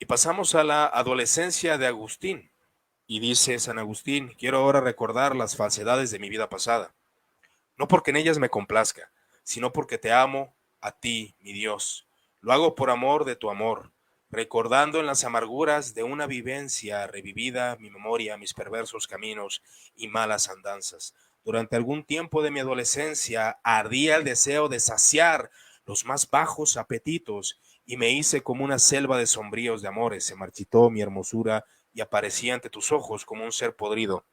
Y pasamos a la adolescencia de Agustín. Y dice San Agustín: quiero ahora recordar las falsedades de mi vida pasada, no porque en ellas me complazca, sino porque te amo a ti, mi Dios. Lo hago por amor de tu amor, recordando en las amarguras de una vivencia revivida mi memoria, mis perversos caminos y malas andanzas. Durante algún tiempo de mi adolescencia ardía el deseo de saciar los más bajos apetitos y me hice como una selva de sombríos de amores. Se marchitó mi hermosura y aparecí ante tus ojos como un ser podrido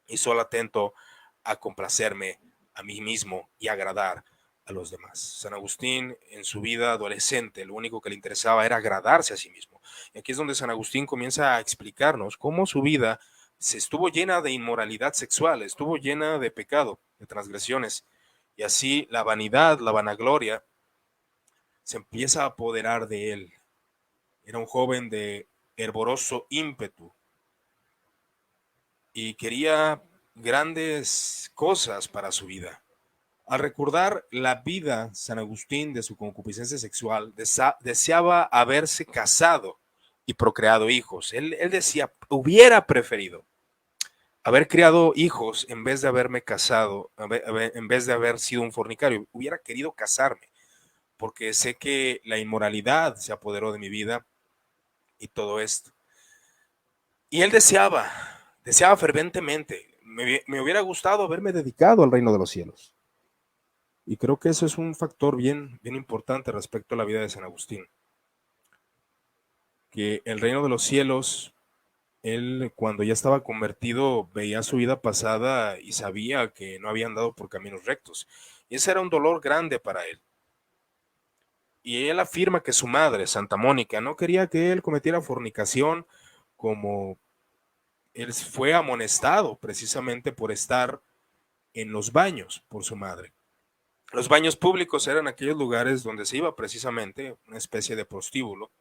y solo atento a complacerme a mí mismo y agradar a los demás. San Agustín, en su vida adolescente, lo único que le interesaba era agradarse a sí mismo. Y aquí es donde San Agustín comienza a explicarnos cómo su vida se estuvo llena de inmoralidad sexual, estuvo llena de pecado, de transgresiones. Y así la vanidad, la vanagloria, se empieza a apoderar de él. Era un joven de hervoroso ímpetu y quería grandes cosas para su vida. Al recordar la vida San Agustín de su concupiscencia sexual, deseaba haberse casado y procreado hijos. Él decía: hubiera preferido haber criado hijos en vez de haberme casado, en vez de haber sido un fornicario. Hubiera querido casarme, porque sé que la inmoralidad se apoderó de mi vida y todo esto. Y él deseaba ferventemente. Me hubiera gustado haberme dedicado al reino de los cielos. Y creo que eso es un factor bien importante respecto a la vida de San Agustín, que el reino de los cielos, él cuando ya estaba convertido veía su vida pasada y sabía que no había andado por caminos rectos. Y ese era un dolor grande para él. Y él afirma que su madre, Santa Mónica, no quería que él cometiera fornicación, como él fue amonestado precisamente por estar en los baños por su madre. Los baños públicos eran aquellos lugares donde se iba precisamente una especie de prostíbulo,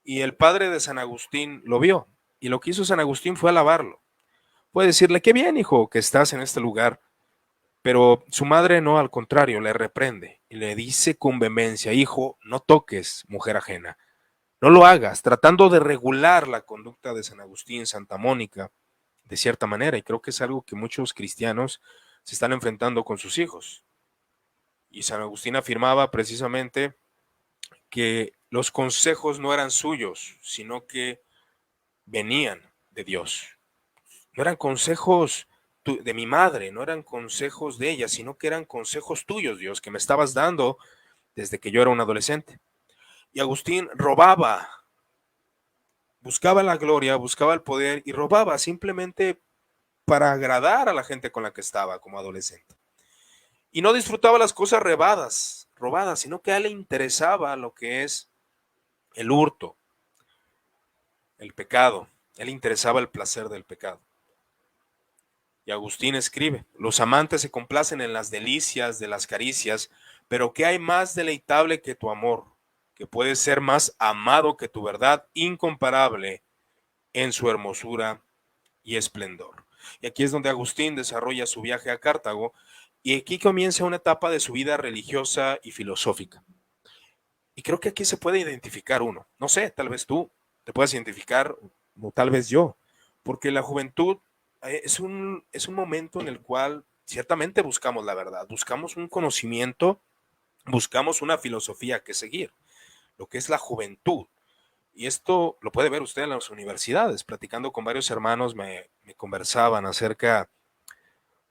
y el padre de San Agustín lo vio, y lo que hizo San Agustín fue alabarlo. Puede decirle: qué bien, hijo, que estás en este lugar. Pero su madre no, al contrario, le reprende y le dice con vehemencia: hijo, no toques mujer ajena, no lo hagas, tratando de regular la conducta de San Agustín, Santa Mónica, de cierta manera. Y creo que es algo que muchos cristianos se están enfrentando con sus hijos. Y San Agustín afirmaba precisamente que los consejos no eran suyos, sino que venían de Dios. No eran consejos de mi madre, no eran consejos de ella, sino que eran consejos tuyos, Dios, que me estabas dando desde que yo era un adolescente. Y Agustín robaba, buscaba la gloria, buscaba el poder y robaba simplemente para agradar a la gente con la que estaba como adolescente. Y no disfrutaba las cosas robadas, sino que a él le interesaba lo que es el hurto, el pecado. A él le interesaba el placer del pecado. Y Agustín escribe: los amantes se complacen en las delicias de las caricias, pero ¿qué hay más deleitable que tu amor, que puede ser más amado que tu verdad, incomparable en su hermosura y esplendor? Y aquí es donde Agustín desarrolla su viaje a Cartago, y aquí comienza una etapa de su vida religiosa y filosófica. Y creo que aquí se puede identificar uno. No sé, tal vez tú te puedas identificar, o tal vez yo, porque la juventud es un momento en el cual ciertamente buscamos la verdad, buscamos un conocimiento, buscamos una filosofía que seguir, lo que es la juventud. Y esto lo puede ver usted en las universidades. Platicando con varios hermanos me conversaban acerca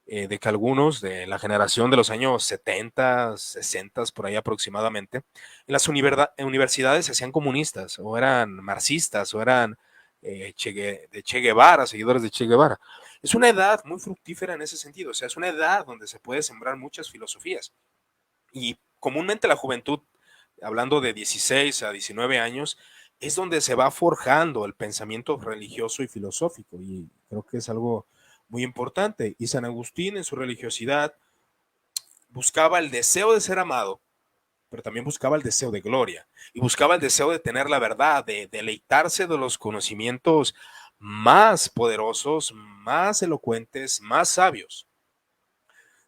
de que algunos de la generación de los años 70, 60, por ahí aproximadamente, en las universidades se hacían comunistas, o eran marxistas, o eran de Che Guevara, seguidores de Che Guevara. Es una edad muy fructífera en ese sentido, o sea, es una edad donde se puede sembrar muchas filosofías. Y comúnmente la juventud, hablando de 16 a 19 años, es donde se va forjando el pensamiento religioso y filosófico, y creo que es algo muy importante. Y San Agustín, en su religiosidad, buscaba el deseo de ser amado, pero también buscaba el deseo de gloria, y buscaba el deseo de tener la verdad, de deleitarse de los conocimientos más poderosos, más elocuentes, más sabios.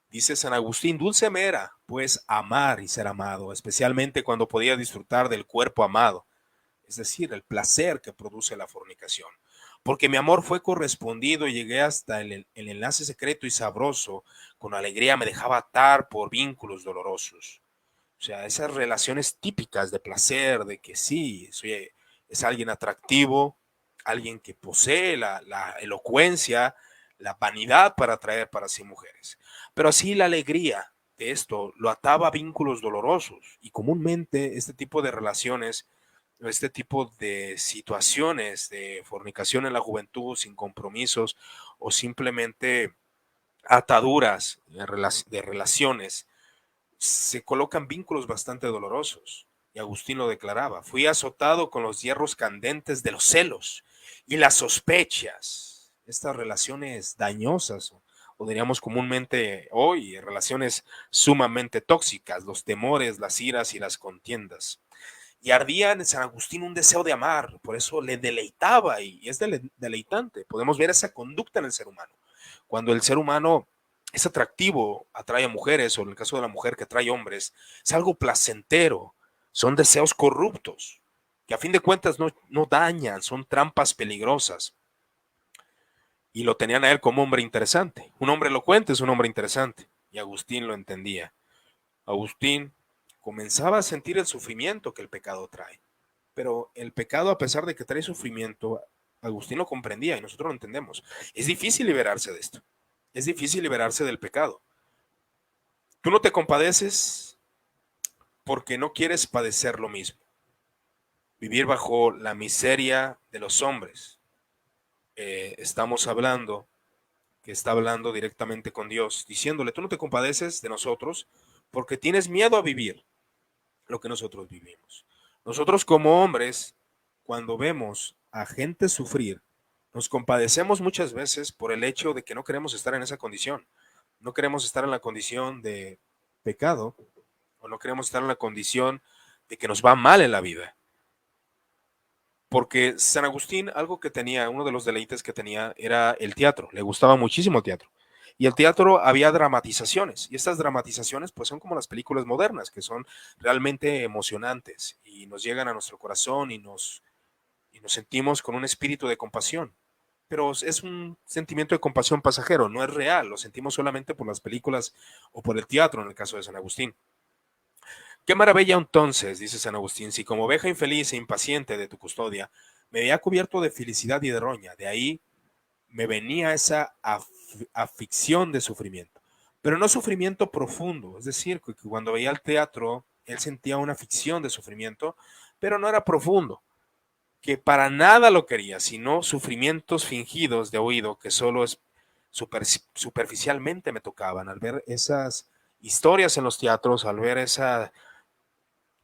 Dice San Agustín: dulce me era, pues, amar y ser amado, especialmente cuando podía disfrutar del cuerpo amado. es decir, el placer que produce la fornicación. Porque mi amor fue correspondido y llegué hasta el enlace secreto y sabroso, con alegría me dejaba atar por vínculos dolorosos. O sea, esas relaciones típicas de placer, de que sí, es alguien atractivo, alguien que posee la elocuencia, la vanidad para atraer para sí mujeres. Pero así la alegría de esto lo ataba a vínculos dolorosos y comúnmente este tipo de relaciones, este tipo de situaciones de fornicación en la juventud sin compromisos o simplemente ataduras de relaciones se colocan vínculos bastante dolorosos. Y Agustín lo declaraba, fui azotado con los hierros candentes de los celos y las sospechas, estas relaciones dañosas, o diríamos comúnmente hoy, relaciones sumamente tóxicas, los temores, las iras y las contiendas. Y ardía en San Agustín un deseo de amar, por eso le deleitaba y es deleitante. Podemos ver esa conducta en el ser humano. Cuando el ser humano es atractivo, atrae a mujeres, o en el caso de la mujer que atrae hombres, es algo placentero, son deseos corruptos, que a fin de cuentas no dañan, son trampas peligrosas. Y lo tenían a él como hombre interesante. Un hombre elocuente es un hombre interesante. Y Agustín lo entendía. Agustín comenzaba a sentir el sufrimiento que el pecado trae. Pero el pecado, a pesar de que trae sufrimiento, Agustín lo comprendía y nosotros lo entendemos. Es difícil liberarse de esto. Es difícil liberarse del pecado. Tú no te compadeces porque no quieres padecer lo mismo. Vivir bajo la miseria de los hombres. Estamos hablando que está hablando directamente con Dios, diciéndole, tú no te compadeces de nosotros porque tienes miedo a vivir lo que nosotros vivimos. Nosotros como hombres, cuando vemos a gente sufrir, nos compadecemos muchas veces por el hecho de que no queremos estar en esa condición. No queremos estar en la condición de pecado o no queremos estar en la condición de que nos va mal en la vida. Porque San Agustín, algo que tenía, uno de los deleites que tenía era el teatro. Le gustaba muchísimo el teatro. Y el teatro había dramatizaciones. Y estas dramatizaciones pues son como las películas modernas, que son realmente emocionantes y nos llegan a nuestro corazón y nos sentimos con un espíritu de compasión. Pero es un sentimiento de compasión pasajero, no es real, lo sentimos solamente por las películas o por el teatro en el caso de San Agustín. Qué maravilla entonces, dice San Agustín, si como oveja infeliz e impaciente de tu custodia me había cubierto de felicidad y de roña, de ahí me venía esa afición de sufrimiento, pero no sufrimiento profundo, es decir, que cuando veía el teatro, él sentía una ficción de sufrimiento, pero no era profundo, que para nada lo quería, sino sufrimientos fingidos de oído que solo es superficialmente me tocaban al ver esas historias en los teatros, al ver esa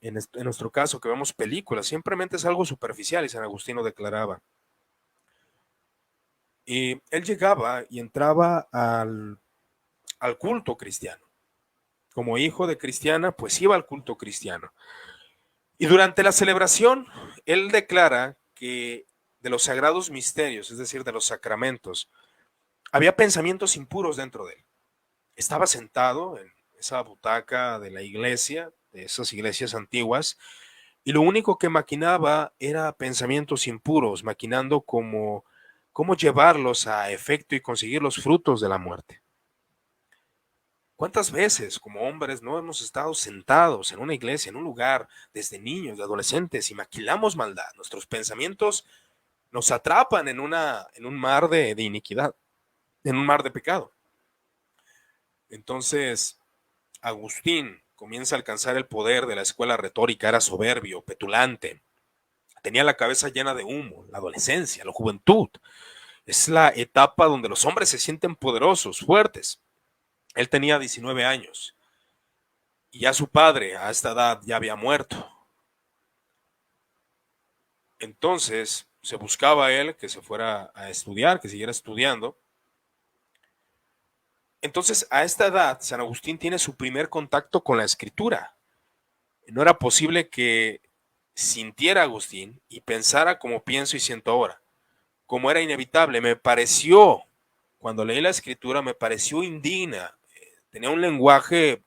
en nuestro caso, que vemos películas, simplemente es algo superficial y San Agustín lo declaraba. Y él llegaba y entraba al culto cristiano. Como hijo de cristiana, pues iba al culto cristiano. Y durante la celebración, él declara que de los sagrados misterios, es decir, de los sacramentos, había pensamientos impuros dentro de él. Estaba sentado en esa butaca de la iglesia, de esas iglesias antiguas, y lo único que maquinaba era pensamientos impuros, maquinando cómo llevarlos a efecto y conseguir los frutos de la muerte. ¿Cuántas veces como hombres no hemos estado sentados en una iglesia, en un lugar, desde niños, de adolescentes, y maquilamos maldad? Nuestros pensamientos nos atrapan en un mar de iniquidad, en un mar de pecado. Entonces, Agustín comienza a alcanzar el poder de la escuela retórica, era soberbio, petulante, tenía la cabeza llena de humo, la adolescencia, la juventud. Es la etapa donde los hombres se sienten poderosos, fuertes. Él tenía 19 años y ya su padre a esta edad ya había muerto. Entonces se buscaba a él que se fuera a estudiar, que siguiera estudiando. Entonces a esta edad San Agustín tiene su primer contacto con la escritura. No era posible que sintiera Agustín y pensara como pienso y siento ahora. Como era inevitable, me pareció, cuando leí la escritura, me pareció indigna. Tenía un lenguaje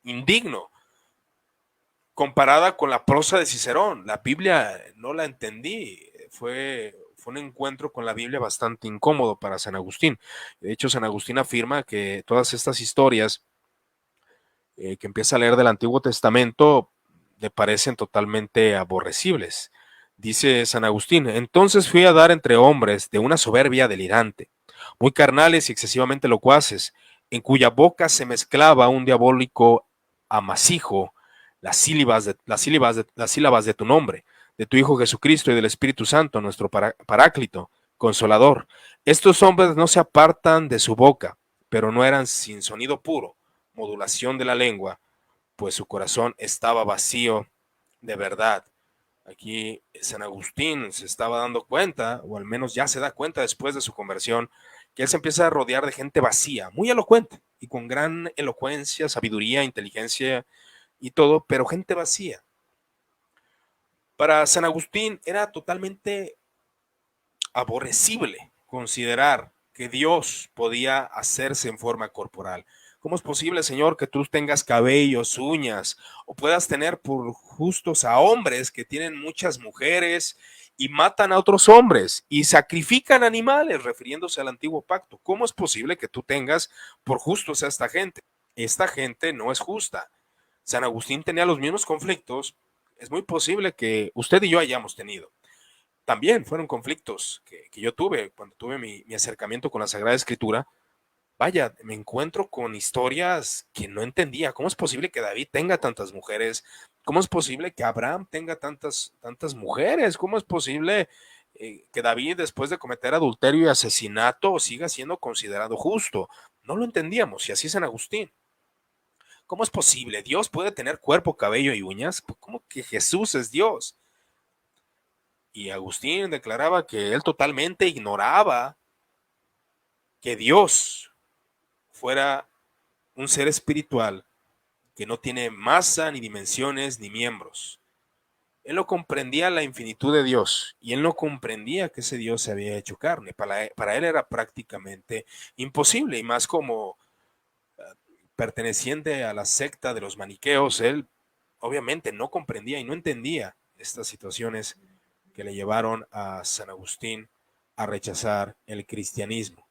indigno. comparada con la prosa de Cicerón. La Biblia no la entendí, fue un encuentro con la Biblia bastante incómodo para San Agustín. De hecho, San Agustín afirma que todas estas historias que empieza a leer del Antiguo Testamento le parecen totalmente aborrecibles. Dice San Agustín: entonces fui a dar entre hombres de una soberbia delirante, muy carnales y excesivamente locuaces, en cuya boca se mezclaba un diabólico amasijo las sílabas de tu nombre, de tu Hijo Jesucristo y del Espíritu Santo, nuestro paráclito, consolador. Estos hombres no se apartan de su boca, pero no eran sin sonido puro, modulación de la lengua, pues su corazón estaba vacío de verdad. Aquí San Agustín se estaba dando cuenta, o al menos ya se da cuenta después de su conversión, que él se empieza a rodear de gente vacía, muy elocuente y con gran elocuencia, sabiduría, inteligencia y todo, pero gente vacía. Para San Agustín era totalmente aborrecible considerar que Dios podía hacerse en forma corporal. ¿Cómo es posible, Señor, que tú tengas cabellos, uñas, o puedas tener por justos a hombres que tienen muchas mujeres y matan a otros hombres y sacrifican animales, refiriéndose al antiguo pacto? ¿Cómo es posible que tú tengas por justos a esta gente? Esta gente no es justa. San Agustín tenía los mismos conflictos. Es muy posible que usted y yo hayamos tenido. También fueron conflictos que yo tuve cuando tuve mi acercamiento con la Sagrada Escritura. Vaya, me encuentro con historias que no entendía. ¿Cómo es posible que David tenga tantas mujeres? ¿Cómo es posible que Abraham tenga tantas mujeres? ¿Cómo es posible que David, después de cometer adulterio y asesinato, siga siendo considerado justo? No lo entendíamos, y así San Agustín. ¿Cómo es posible? ¿Dios puede tener cuerpo, cabello y uñas? ¿Cómo que Jesús es Dios? Y Agustín declaraba que él totalmente ignoraba que Dios fuera un ser espiritual que no tiene masa, ni dimensiones, ni miembros. Él no comprendía la infinitud de Dios y él no comprendía que ese Dios se había hecho carne. Para él era prácticamente imposible, y más como perteneciente a la secta de los maniqueos, él obviamente no comprendía y no entendía estas situaciones que le llevaron a San Agustín a rechazar el cristianismo.